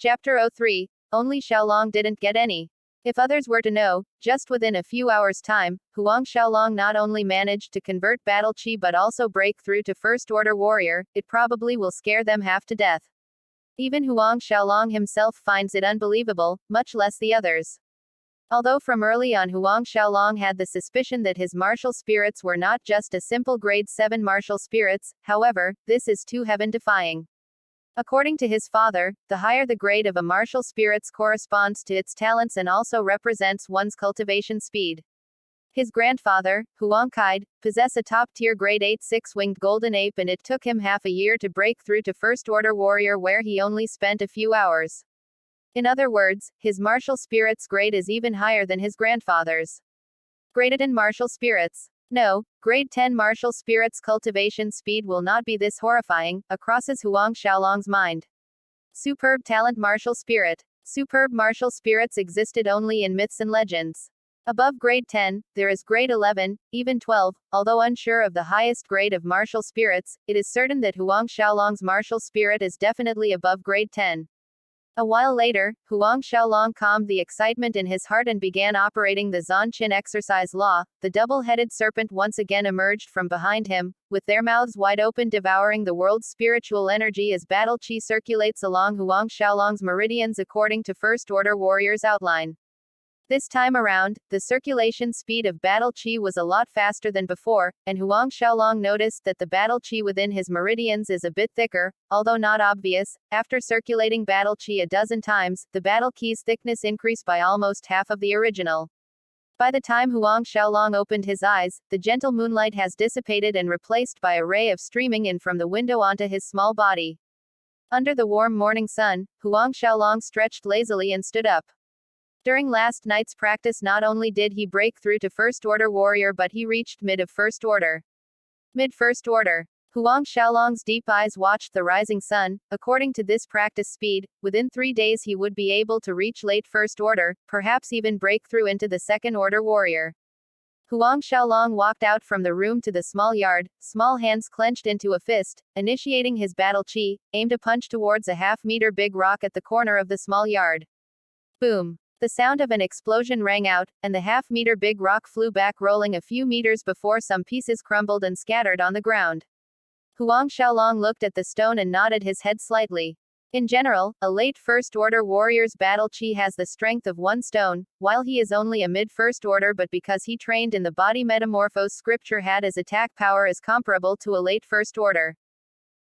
Chapter 03. Only Xiaolong didn't get any. If others were to know, just within a few hours' time, Huang Xiaolong not only managed to convert battle chi but also break through to First Order Warrior, it probably will scare them half to death. Even Huang Xiaolong himself finds it unbelievable, much less the others. Although from early on Huang Xiaolong had the suspicion that his martial spirits were not just a simple grade 7 martial spirits, however, this is too heaven-defying. According to his father, the higher the grade of a martial spirits corresponds to its talents and also represents one's cultivation speed. His grandfather, Huang Kaid, possessed a top-tier grade 8 six-winged golden ape and it took him half a year to break through to First Order Warrior where he only spent a few hours. In other words, his martial spirits grade is even higher than his grandfather's. Graded in martial spirits. No, grade 10 martial spirits cultivation speed will not be this horrifying, crosses Huang Xiaolong's mind. Superb talent martial spirit. Superb martial spirits existed only in myths and legends. Above grade 10, there is grade 11, even 12, although unsure of the highest grade of martial spirits, it is certain that Huang Xiaolong's martial spirit is definitely above grade 10. A while later, Huang Xiaolong calmed the excitement in his heart and began operating the Zhan-Qin exercise law. The double-headed serpent once again emerged from behind him, with their mouths wide open devouring the world's spiritual energy as battle chi circulates along Huang Xiaolong's meridians according to First Order Warrior's outline. This time around, the circulation speed of battle chi was a lot faster than before, and Huang Xiaolong noticed that the battle chi within his meridians is a bit thicker, although not obvious. After circulating battle chi a dozen times, the battle ki's thickness increased by almost half of the original. By the time Huang Xiaolong opened his eyes, the gentle moonlight has dissipated and replaced by a ray of streaming in from the window onto his small body. Under the warm morning sun, Huang Xiaolong stretched lazily and stood up. During last night's practice not only did he break through to First Order Warrior but he reached mid of First Order. Mid-First Order. Huang Xiaolong's deep eyes watched the rising sun. According to this practice speed, within 3 days he would be able to reach late First Order, perhaps even break through into the Second Order Warrior. Huang Xiaolong walked out from the room to the small yard, small hands clenched into a fist, initiating his battle chi, aimed a punch towards a half-meter big rock at the corner of the small yard. Boom. The sound of an explosion rang out, and the half-meter big rock flew back rolling a few meters before some pieces crumbled and scattered on the ground. Huang Xiaolong looked at the stone and nodded his head slightly. In general, a late First Order warrior's battle chi has the strength of 1 stone, while he is only a mid-First Order but because he trained in the body metamorphose scripture had his attack power is comparable to a late First Order.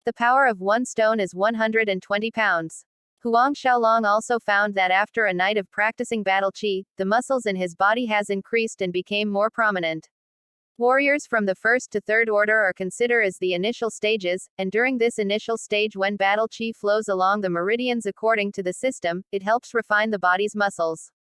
The power of 1 stone is 120 pounds. Huang Xiaolong also found that after a night of practicing battle chi, the muscles in his body has increased and became more prominent. Warriors from the first to third order are considered as the initial stages, and during this initial stage when battle chi flows along the meridians according to the system, it helps refine the body's muscles.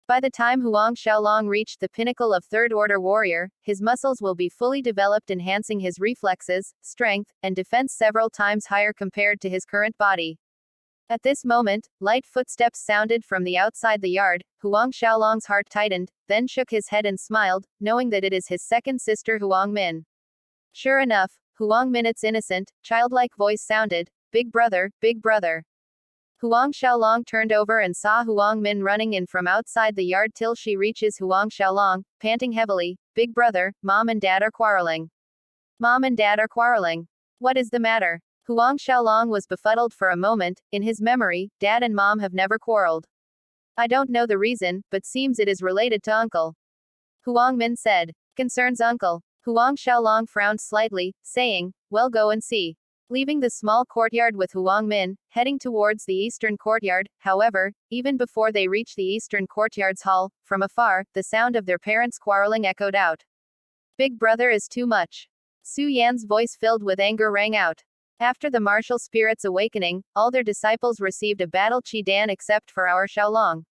By the time Huang Xiaolong reached the pinnacle of third order warrior, his muscles will be fully developed enhancing his reflexes, strength, and defense several times higher compared to his current body. At this moment, light footsteps sounded from the outside the yard. Huang Xiaolong's heart tightened, then shook his head and smiled, knowing that it is his second sister Huang Min. Sure enough, Huang Min's innocent, childlike voice sounded, "Big brother, big brother." Huang Xiaolong turned over and saw Huang Min running in from outside the yard till she reaches Huang Xiaolong, panting heavily. "Big brother, mom and dad are quarreling. Mom and dad are quarreling. What is the matter?" Huang Xiaolong was befuddled for a moment. In his memory, dad and mom have never quarreled. "I don't know the reason, but seems it is related to uncle." Huang Min said. "Concerns uncle." Huang Xiaolong frowned slightly, saying, "Well, go and see." Leaving the small courtyard with Huang Min, heading towards the eastern courtyard, however, even before they reached the eastern courtyard's hall, from afar, the sound of their parents quarreling echoed out. "Big brother is too much." Su Yan's voice filled with anger rang out. After the martial spirit's awakening, all their disciples received a battle chi dan except for our Xiaolong.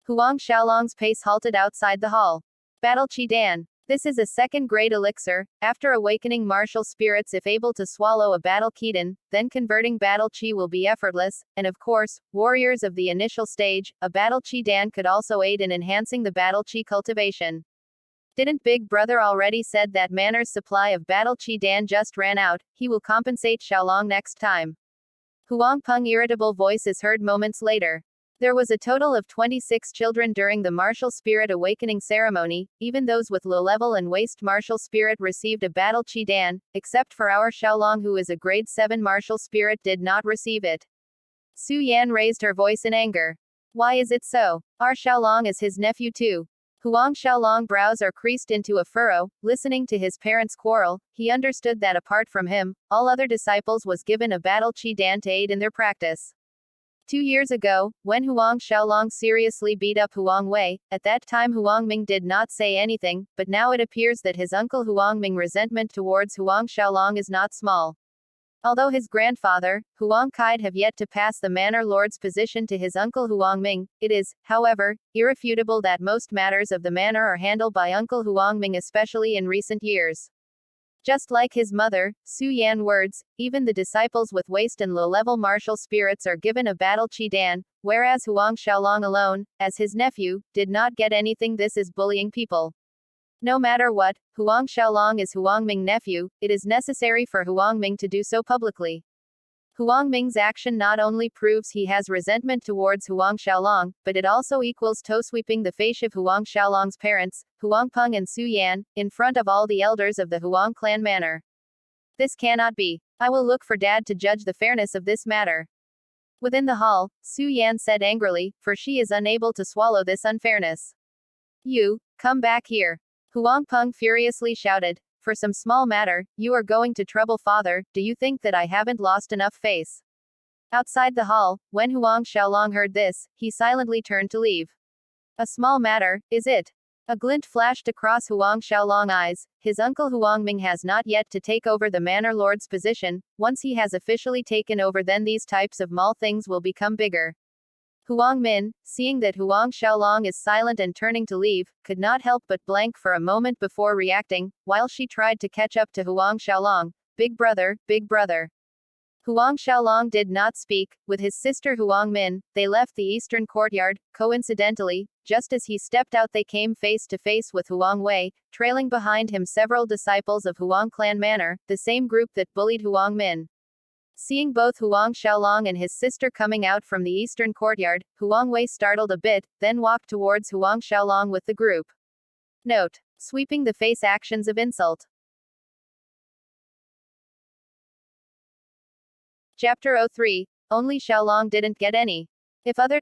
Huang Xiaolong's pace halted outside the hall. Battle chi dan. This is a second-grade elixir. After awakening martial spirits if able to swallow a battle Qi, then converting battle chi will be effortless, and of course, warriors of the initial stage, a battle chi dan could also aid in enhancing the battle chi cultivation. Didn't Big Brother already said that Manor's supply of battle chi dan just ran out? He will compensate Xiaolong next time. Huang Peng's irritable voice is heard moments later. There was a total of 26 children during the martial spirit awakening ceremony. Even those with low level and waste martial spirit received a battle chi dan, except for our Xiaolong, who is a grade 7 martial spirit, did not receive it. Su Yan raised her voice in anger. Why is it so? Our Xiaolong is his nephew too. Huang Xiaolong's brows are creased into a furrow. Listening to his parents' quarrel, he understood that apart from him, all other disciples was given a battle chi dan to aid in their practice. 2 years ago, when Huang Xiaolong seriously beat up Huang Wei, at that time Huang Ming did not say anything, but now it appears that his uncle Huang Ming's resentment towards Huang Xiaolong is not small. Although his grandfather, Huang Kaid, have yet to pass the manor lord's position to his uncle Huang Ming, it is, however, irrefutable that most matters of the manor are handled by uncle Huang Ming, especially in recent years. Just like his mother, Su Yan's words, even the disciples with waste and low-level martial spirits are given a battle chi dan, whereas Huang Xiaolong alone, as his nephew, did not get anything. This is bullying people. No matter what, Huang Xiaolong is Huang Ming's nephew, it is necessary for Huang Ming to do so publicly. Huang Ming's action not only proves he has resentment towards Huang Xiaolong, but it also equals toe-sweeping the face of Huang Xiaolong's parents, Huang Peng and Su Yan, in front of all the elders of the Huang clan manor. This cannot be. I will look for Dad to judge the fairness of this matter. Within the hall, Su Yan said angrily, for she is unable to swallow this unfairness. You, come back here. Huang Peng furiously shouted. For some small matter, you are going to trouble father. Do you think that I haven't lost enough face? Outside the hall, when Huang Xiaolong heard this, he silently turned to leave. A small matter, is it? A glint flashed across Huang Xiaolong's eyes. His uncle Huang Ming has not yet to take over the manor lord's position. Once he has officially taken over, then these types of small things will become bigger. Huang Min, seeing that Huang Xiaolong is silent and turning to leave, could not help but blank for a moment before reacting, while she tried to catch up to Huang Xiaolong. Big brother, big brother. Huang Xiaolong did not speak. With his sister Huang Min, they left the eastern courtyard. Coincidentally, just as he stepped out, they came face to face with Huang Wei, trailing behind him several disciples of Huang clan manor, the same group that bullied Huang Min. Seeing both Huang Xiaolong and his sister coming out from the eastern courtyard, Huang Wei startled a bit, then walked towards Huang Xiaolong with the group. Note: sweeping the face actions of insult. Chapter 03. Only Xiaolong didn't get any. If other